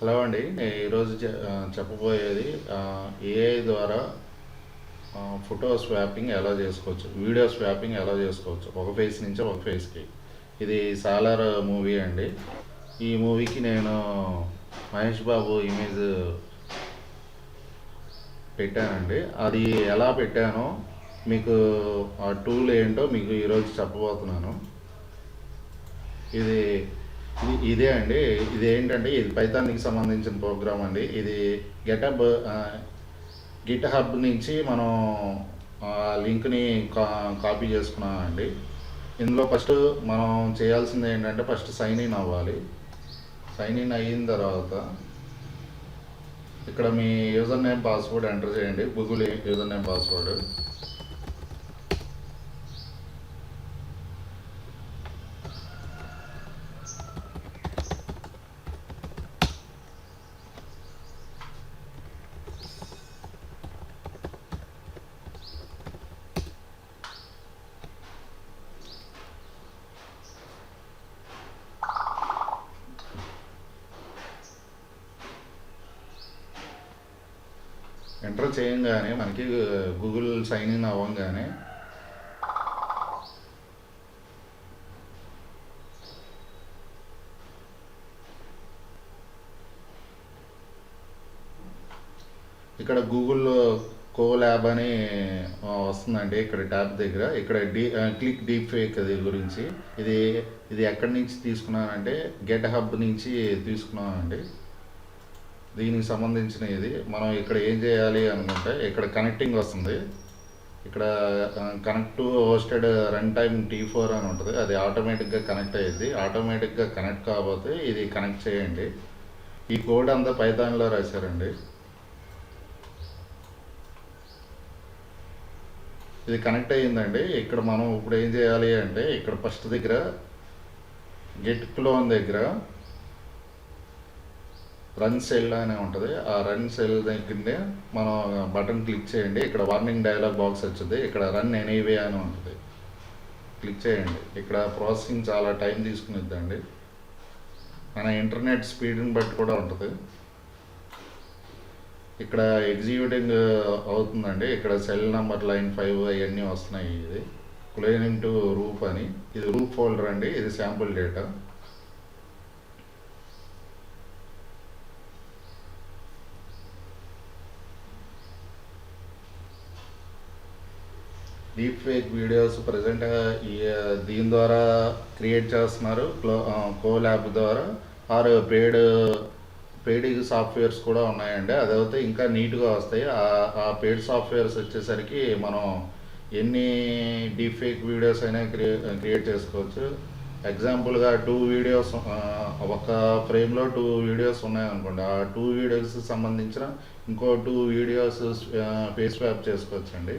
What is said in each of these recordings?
Hello అండి. నేను ఈరోజు చెప్పబోయేది ఏఐ ద్వారా ఫోటో స్వాపింగ్ ఎలా చేసుకోవచ్చు, వీడియో స్వాపింగ్ ఎలా చేసుకోవచ్చు ఒక ఫేస్ నుంచి ఒక ఫేస్కి. ఇది సాలార్ మూవీ అండి. ఈ మూవీకి నేను మహేష్ బాబు ఇమేజ్ పెట్టానండి. అది ఎలా పెట్టానో మీకు ఆ టూల్ ఏంటో మీకు ఈరోజు చెప్పబోతున్నాను. ఇది ఇదే అండి. ఇది ఏంటంటే ఇది పైథాన్కి సంబంధించిన ప్రోగ్రామ్ అండి. ఇది గెటప్ గిట్ హబ్ నుంచి మనం ఆ లింక్ని కాపీ చేసుకున్నామండి. ఇందులో ఫస్ట్ మనం చేయాల్సింది ఏంటంటే ఫస్ట్ సైన్ ఇన్ అవ్వాలి. సైన్ ఇన్ అయిన తర్వాత ఇక్కడ మీ యూజర్ నేమ్ పాస్వర్డ్ ఎంటర్ చేయండి. Google user name password. Enter చేయంగానే మనకి గూగుల్ సైన్ ఇన్ అవ్వగానే ఇక్కడ గూగుల్ కోలాబ్ అని వస్తుందండి. ఇక్కడ ట్యాబ్ దగ్గర ఇక్కడ క్లిక్ డీప్ ఫేక్ అది గురించి. ఇది ఇది ఎక్కడి నుంచి తీసుకున్నానంటే గెట్ హబ్ నుంచి తీసుకున్నానండి. దీనికి సంబంధించిన ఇది మనం ఇక్కడ ఏం చేయాలి అనుకుంటే ఇక్కడ కనెక్టింగ్ వస్తుంది. ఇక్కడ connect to hosted run time T4 అని ఉంటుంది. అది ఆటోమేటిక్గా కనెక్ట్ అయ్యింది. ఆటోమేటిక్గా కనెక్ట్ కాకపోతే ఇది కనెక్ట్ చేయండి. ఈ కోడ్ అంతా పైథాన్లో రాశారండి. ఇది కనెక్ట్ అయ్యిందండి. ఇక్కడ మనం ఇప్పుడు ఏం చేయాలి అంటే ఇక్కడ ఫస్ట్ దగ్గర గెట్ క్లోన్ దగ్గర రన్ సెల్ అనే ఉంటుంది. ఆ రన్ సెల్ దగ్గరనే మనం బటన్ క్లిక్ చేయండి. ఇక్కడ వార్నింగ్ డైలాగ్ బాక్స్ వచ్చింది. ఇక్కడ రన్ ఎనీవే అని ఉంటుంది. క్లిక్ చేయండి. ఇక్కడ ప్రాసెసింగ్ చాలా టైం తీసుకునిద్దండి. మన ఇంటర్నెట్ స్పీడ్ని బట్టి కూడా ఉంటుంది. ఇక్కడ ఎగ్జిక్యూటింగ్ అవుతుందండి. ఇక్కడ సెల్ నెంబర్ లైన్ 5 అవన్నీ వస్తున్నాయి. ఇది క్లోనింగ్ టు రూప్ అని. ఇది రూప్ ఫోల్డర్ అండి. ఇది sample data. Deep fake videos present దీని ద్వారా క్రియేట్ చేస్తున్నారు. కోలాబ్ ద్వారా ఆర్ పెయిడ్ సాఫ్ట్వేర్స్ కూడా ఉన్నాయండి. అదైతే ఇంకా నీట్గా వస్తాయి. ఆ పెయిడ్ సాఫ్ట్వేర్స్ వచ్చేసరికి మనం ఎన్ని డీప్ ఫేక్ వీడియోస్ అయినా క్రియేట్ చేసుకోవచ్చు. ఎగ్జాంపుల్గా 2 వీడియోస్, ఒక ఫ్రేమ్లో 2 వీడియోస్ ఉన్నాయనుకోండి. ఆ 2 వీడియోస్ సంబంధించిన ఇంకో 2 వీడియోస్ ఫేస్ స్వాప్ చేసుకోవచ్చండి.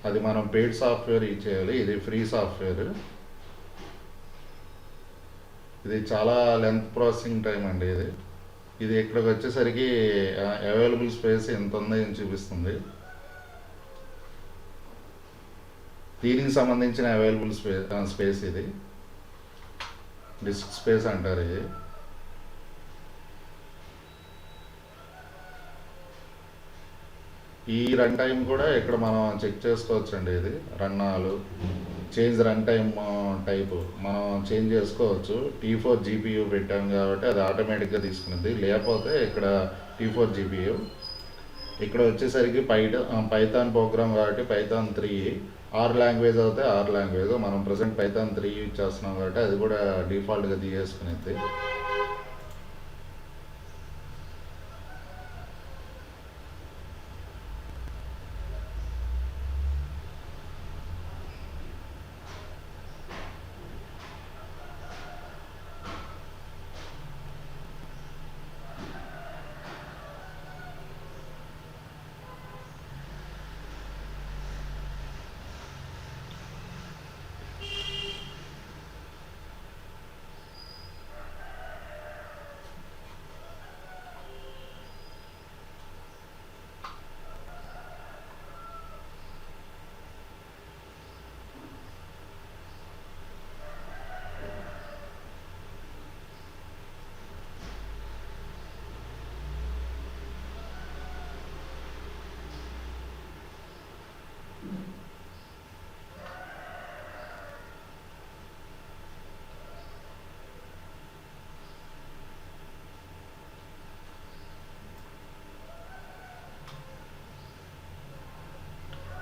అది మనం పెయిడ్ సాఫ్ట్వేర్ ఇచ్చేయాలి. ఇది ఫ్రీ సాఫ్ట్వేర్. ఇది చాలా లెంత్ ప్రాసెసింగ్ టైం అండి. ఇది ఇక్కడికి వచ్చేసరికి అవైలబుల్ స్పేస్ ఎంత ఉంది అని చూపిస్తుంది. దీనికి సంబంధించిన అవైలబుల్ స్పేస్ ఇది డిస్క్ స్పేస్ అంటారు. ఇది ఈ రన్ టైం కూడా ఇక్కడ మనం చెక్ చేసుకోవచ్చండి. ఇది చేంజ్ రన్ టైమ్ టైపు మనం చేంజ్ చేసుకోవచ్చు. T4 GPU పెట్టాం కాబట్టి అది ఆటోమేటిక్గా తీసుకున్నది. లేకపోతే ఇక్కడ T4 GPU. ఇక్కడ వచ్చేసరికి పైథాన్ ప్రోగ్రామ్ కాబట్టి పైథాన్ 3. ఆర్ లాంగ్వేజ్ అయితే ఆర్ లాంగ్వేజ్. మనం ప్రజెంట్ పైథాన్ 3 యూజ్ చేస్తున్నాం కాబట్టి అది కూడా డిఫాల్ట్గా తీసేసుకునేది.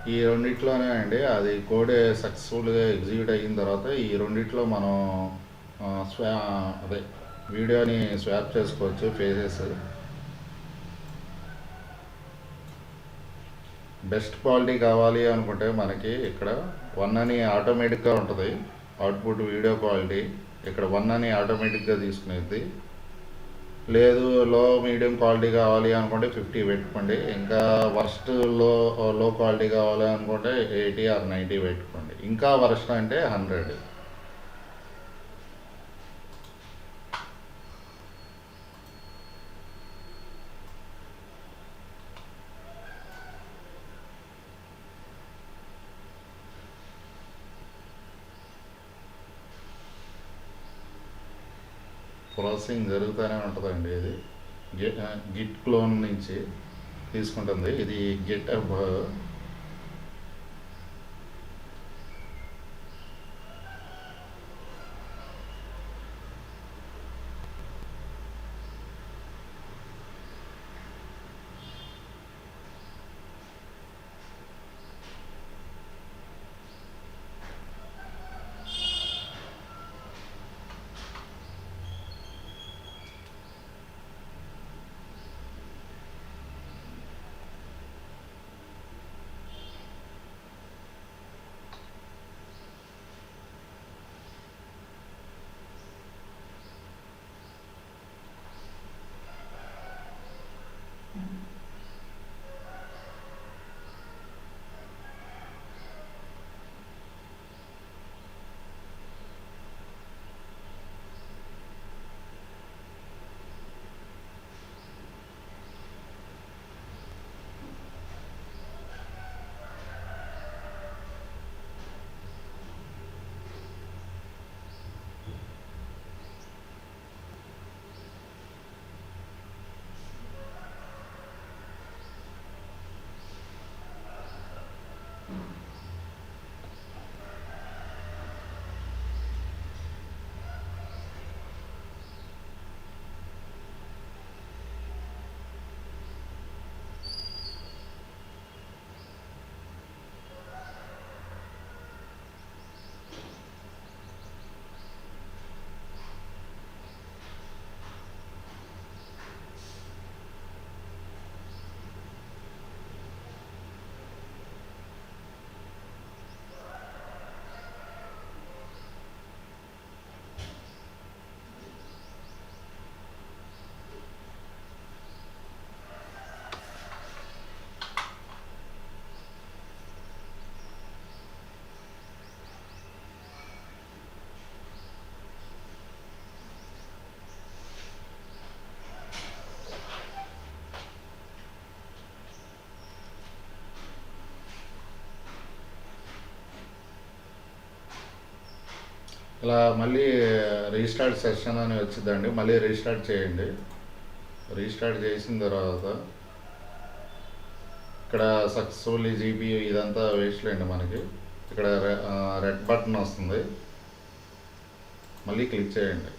ఈ రెండిట్లోనే అండి అది కోడ్ సక్సెస్ఫుల్గా ఎగ్జిక్యూట్ అయిన తర్వాత ఈ రెండిట్లో మనం స్వా అదే వీడియోని స్వాప్ చేసుకోవచ్చు ఫేసెస్. బెస్ట్ క్వాలిటీ కావాలి అనుకుంటే మనకి ఇక్కడ 1 అని ఆటోమేటిక్గా ఉంటుంది అవుట్పుట్ వీడియో క్వాలిటీ. ఇక్కడ 1 అని ఆటోమేటిక్గా తీసుకునేది. లేదు లో మీడియం క్వాలిటీ కావాలి అనుకుంటే 50 పెట్టుకోండి. ఇంకా వర్స్ట్ లో లో క్వాలిటీ కావాలి అనుకుంటే 80 ఆర్ 90 పెట్టుకోండి. ఇంకా వర్స్ట్ అంటే 100. ప్రాసెసింగ్ జరుగుతూనే ఉంటుందండి. ఇది గిట్ క్లోన్ నుంచి తీసుకుంటుంది. ఇది గిట్ హబ్. ఇలా మళ్ళీ రీస్టార్ట్ సెషన్ అని వచ్చిందండి. మళ్ళీ రీస్టార్ట్ చేయండి. రీస్టార్ట్ చేసిన తర్వాత ఇక్కడ సక్సెస్ఫుల్లీ జీపీయూ ఇదంతా వేస్ట్లేండి మనకి. ఇక్కడ రెడ్ బటన్ వస్తుంది, మళ్ళీ క్లిక్ చేయండి.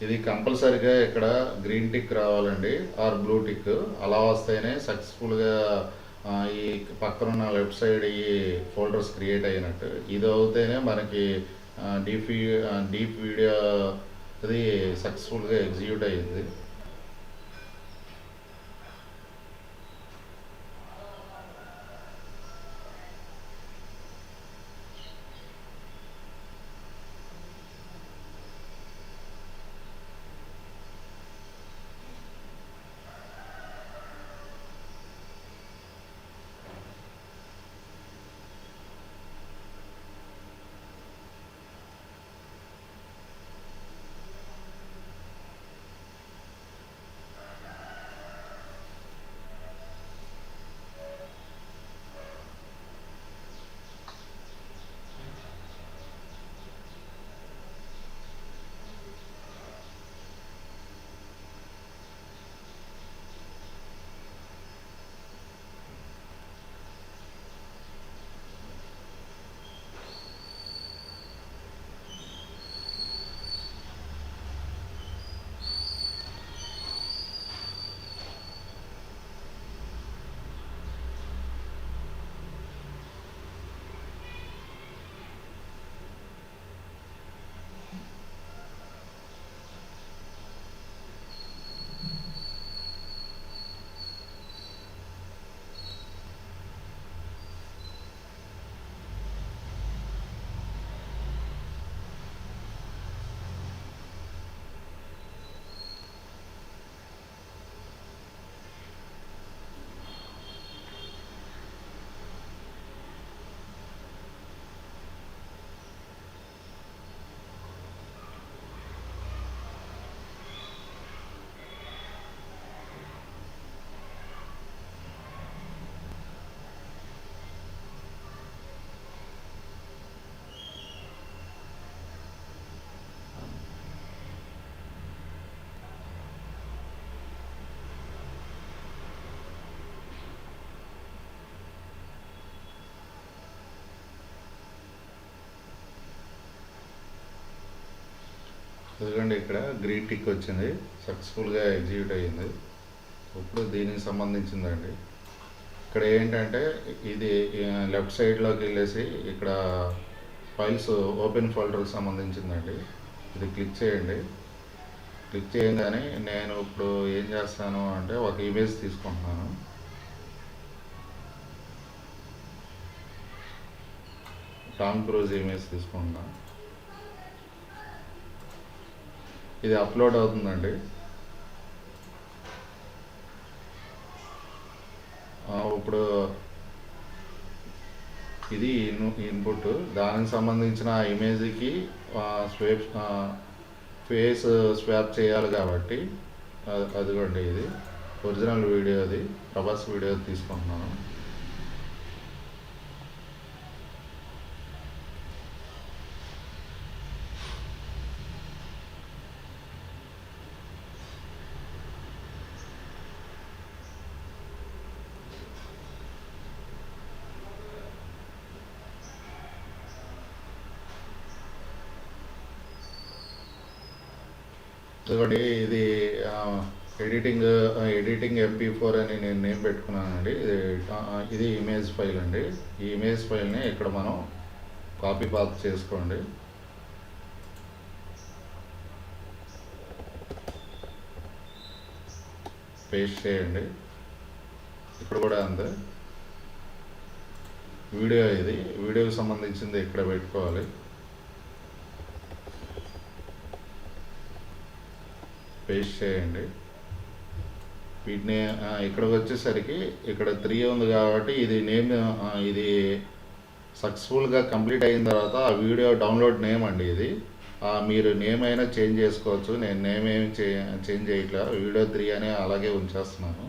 ఇది కంపల్సరీగా ఇక్కడ గ్రీన్ టిక్ రావాలండి ఆర్ బ్లూ టిక్. అలా వస్తేనే సక్సెస్ఫుల్గా ఈ పక్కనున్న లెఫ్ట్ సైడ్ ఈ ఫోల్డర్స్ క్రియేట్ అయినట్టు. ఇది అవుతేనే మనకి డీప్ వీడియో అది సక్సెస్ఫుల్గా ఎగ్జిక్యూట్ అయ్యింది. ఎందుకంటే ఇక్కడ గ్రీన్ టిక్ వచ్చింది, సక్సెస్ఫుల్గా ఎగ్జిక్యూట్ అయ్యింది. ఇప్పుడు దీనికి సంబంధించిందండి. ఇక్కడ ఏంటంటే ఇది లెఫ్ట్ సైడ్లోకి వెళ్ళేసి ఇక్కడ ఫైల్స్ ఓపెన్ ఫోల్డర్కి సంబంధించిందండి. ఇది క్లిక్ చేయండి. క్లిక్ చేయగానే నేను ఇప్పుడు ఏం చేస్తాను అంటే ఒక ఇమేజ్ తీసుకుంటున్నాను. టామ్ క్రూజ్ ఇమేజ్ తీసుకుంటున్నాను. ఇది అప్లోడ్ అవుతుందండి. ఇప్పుడు ఇది ఇన్పుట్, దానికి సంబంధించిన ఇమేజ్కి స్వేప్ ఫేస్ స్వాప్ చేయాలి కాబట్టి అదిగోండి ఇది ఒరిజినల్ వీడియో, అది ప్రభాస్ వీడియో తీసుకుంటున్నాను. ఇదిగోండి ఇది ఎడిటింగ్ MP4 అని నేను నేమ్ పెట్టుకున్నానండి. ఇది ఇమేజ్ ఫైల్ అండి. ఈ ఇమేజ్ ఫైల్ని ఇక్కడ మనం కాపీ పాత్ చేసుకోండి. పేస్ట్ చేయండి. ఇక్కడ కూడా అంతే. వీడియో, ఇది వీడియోకి సంబంధించింది ఇక్కడ పెట్టుకోవాలి. పేస్ట్ చేయండి. వీటిని ఇక్కడికి వచ్చేసరికి ఇక్కడ 3 ఉంది కాబట్టి ఇది నేమ్, ఇది సక్సెస్ఫుల్గా కంప్లీట్ అయిన తర్వాత ఆ వీడియో డౌన్లోడ్ నేమ్ అండి. ఇది మీరు నేమ్ అయినా చేంజ్ చేసుకోవచ్చు. నేను నేమ్ ఏమి చేంజ్ చేయట్లా, వీడియో 3 అని అలాగే ఉంచేస్తున్నాను.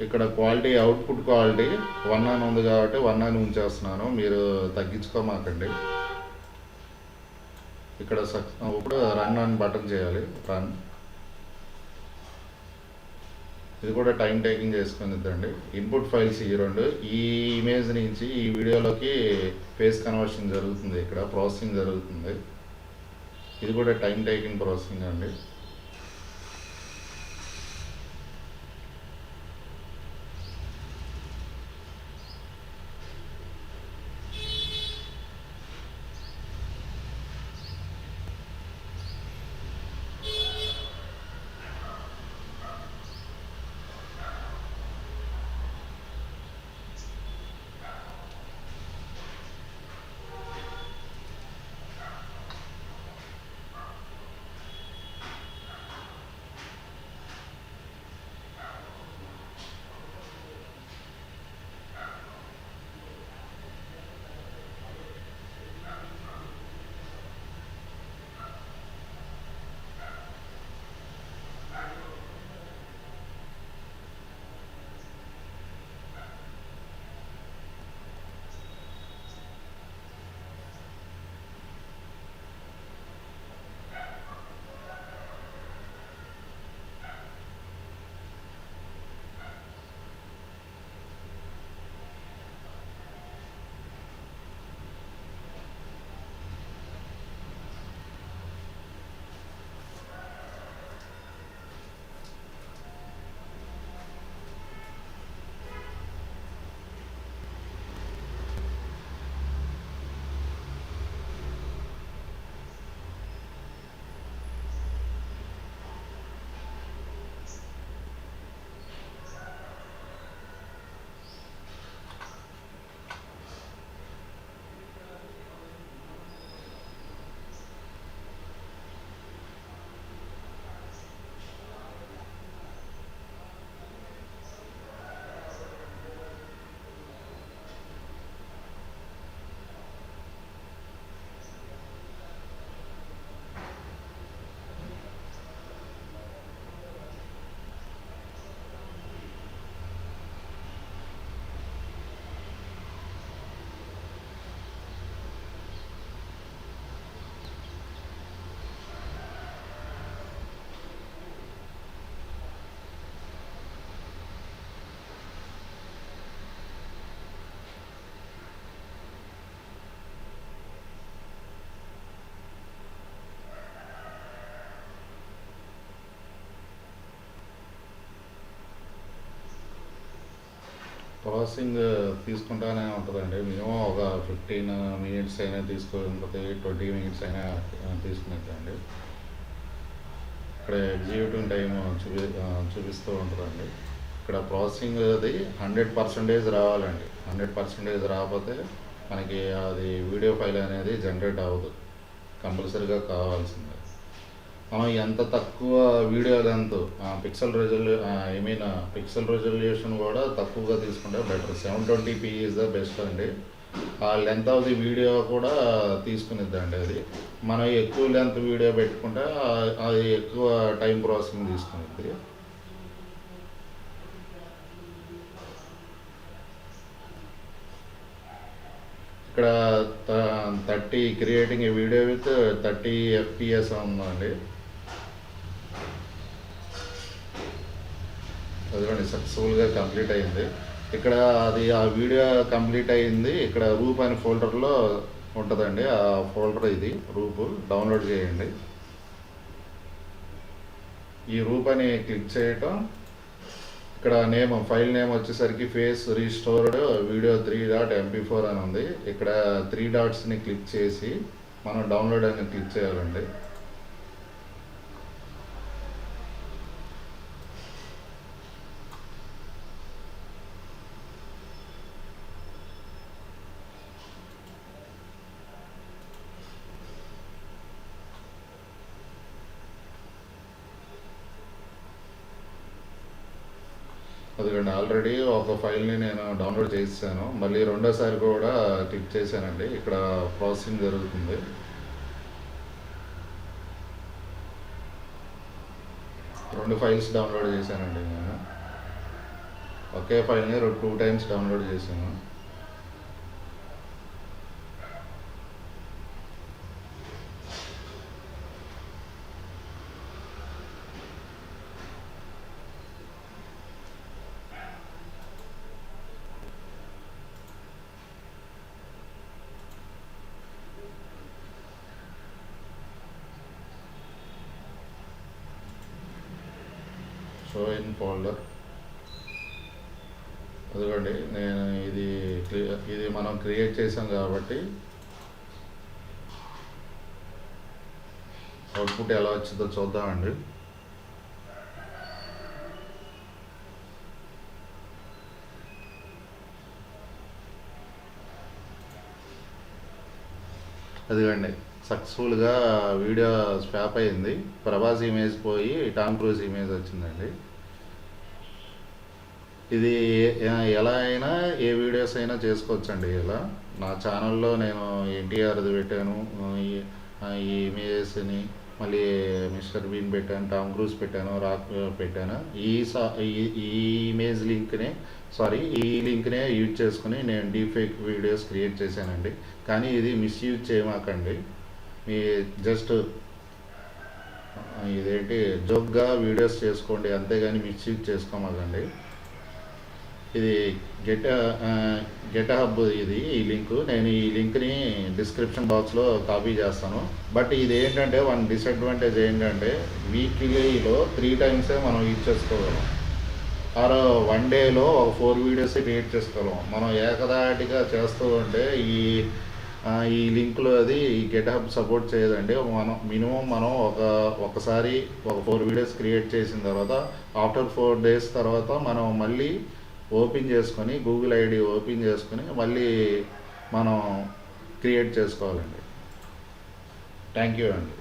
ఇక్కడ క్వాలిటీ, అవుట్పుట్ క్వాలిటీ 1 అని ఉంది కాబట్టి 1 అని ఉంచేస్తున్నాను. మీరు తగ్గించుకోమాకండి. ఇక్కడ ఇప్పుడు రన్ అని బటన్ చేయాలి. రన్. ఇది కూడా టైం టేకింగ్ చేసుకునిద్దండి. ఇన్పుట్ ఫైల్స్ ఈ రెండు. ఈ ఇమేజ్ నుంచి ఈ వీడియోలోకి ఫేస్ కన్వర్షన్ జరుగుతుంది, ఇక్కడ ప్రాసెసింగ్ జరుగుతుంది. ఇది కూడా టైం టేకింగ్ ప్రాసెసింగ్ అండి. ప్రాసెసింగ్ తీసుకుంటానే ఉంటుందండి. మినిమం ఒక 15 మినిట్స్ అయినా తీసుకుంటుంది, 20 మినిట్స్ అయినా తీసుకునేదండి. ఇక్కడ ఎగ్జిక్యూటివ్ టైం చూపిస్తూ ఉంటుందండి. ఇక్కడ ప్రాసెసింగ్ అది 100% రావాలండి. 100% రాకపోతే మనకి అది వీడియో ఫైల్ అనేది జనరేట్ అవ్వదు. కంపల్సరీగా కావాల్సిందే. మనం ఎంత తక్కువ వీడియో లెంత్ పిక్సెల్ రెజల్యూషన్ కూడా తక్కువగా తీసుకుంటే better. 720p is the best అండి. ఆ లెంత్ ఆఫ్ ది వీడియో కూడా తీసుకునిద్దండి అది. మనం ఎక్కువ లెంత్ వీడియో పెట్టుకుంటే అది ఎక్కువ టైం ప్రాసెసింగ్ తీసుకునిద్ది. ఇక్కడ 30 creating a video with 30 FPS ఉందండి. అదిగోండి సక్సెస్ఫుల్గా కంప్లీట్ అయింది. ఇక్కడ అది ఆ వీడియో కంప్లీట్ అయింది. ఇక్కడ రూప్ అనే ఫోల్డర్లో ఉంటుందండి. ఆ ఫోల్డర్ ఇది రూపు. డౌన్లోడ్ చేయండి. ఈ రూప్ అని క్లిక్ చేయటం. ఇక్కడ ఫైల్ నేమ్ వచ్చేసరికి ఫేస్ రీస్టోర్డ్ వీడియో 3.mp4 అని ఉంది. ఇక్కడ 3 డాట్స్ని క్లిక్ చేసి మనం డౌన్లోడ్ అని క్లిక్ చేయాలండి. అదిగండి ఆల్రెడీ ఒక ఫైల్ని నేను డౌన్లోడ్ చేసాను. మళ్ళీ రెండోసారి కూడా క్లిక్ చేశానండి. ఇక్కడ ప్రాసెసింగ్ జరుగుతుంది. రెండు ఫైల్స్ డౌన్లోడ్ చేశానండి నేను. ఒకే ఫైల్ని 2 టైమ్స్ డౌన్లోడ్ చేశాను. Show in folder. అదిగోండి నేను ఇది మనం క్రియేట్ చేసాం కాబట్టి అవుట్పుట్ ఎలా వచ్చిందో చూద్దామండి. అదిగండి సక్సెస్ఫుల్గా వీడియో స్వాప్ అయింది. ప్రభాస్ ఇమేజ్ పోయి టామ్ క్రూజ్ ఇమేజ్ వచ్చిందండి. ఇది ఎలా అయినా ఏ వీడియోస్ అయినా చేసుకోవచ్చండి. ఇలా నా ఛానల్లో నేను ఎన్టీఆర్ది పెట్టాను, ఈ ఇమేజెస్ని, మళ్ళీ మిస్టర్ బీన్ పెట్టాను, టామ్ క్రూజ్ పెట్టాను, రాక్ పెట్టాను. ఈ ఇమేజ్ ఈ లింక్నే యూజ్ చేసుకుని నేను డీఫేక్ వీడియోస్ క్రియేట్ చేశానండి. కానీ ఇది మిస్యూజ్ చేయమాకండి. మీ జస్ట్ ఇదేంటి జోక్గా వీడియోస్ చేసుకోండి, అంతేగాని మిస్యూజ్ చేసుకోమాకండి. ఇది గెట్ హబ్ ఈ లింక్. నేను ఈ లింక్ని డిస్క్రిప్షన్ బాక్స్లో కాపీ చేస్తాను. బట్ ఇది ఏంటంటే వన్ డిసడ్వాంటేజ్ ఏంటంటే వీక్లీలో 3 టైమ్సే మనం యూజ్ చేసుకోగలం. ఆర్ 1 డేలో ఒక 4 వీడియోస్ క్రియేట్ చేసుకోగలం. మనం ఏకదాటిగా చేస్తూ ఉంటే ఈ లింక్లో అది ఈ గెట్ హబ్ సపోర్ట్ చేయదండి. మనం ఒకసారి ఒక 4 వీడియోస్ క్రియేట్ చేసిన తర్వాత ఆఫ్టర్ 4 డేస్ తర్వాత మనం మళ్ళీ ఓపెన్ చేసుకొని గూగుల్ ఐడి ఓపెన్ చేసుకొని మళ్ళీ మనం క్రియేట్ చేసుకోవాలండి. థ్యాంక్ యూ అండి.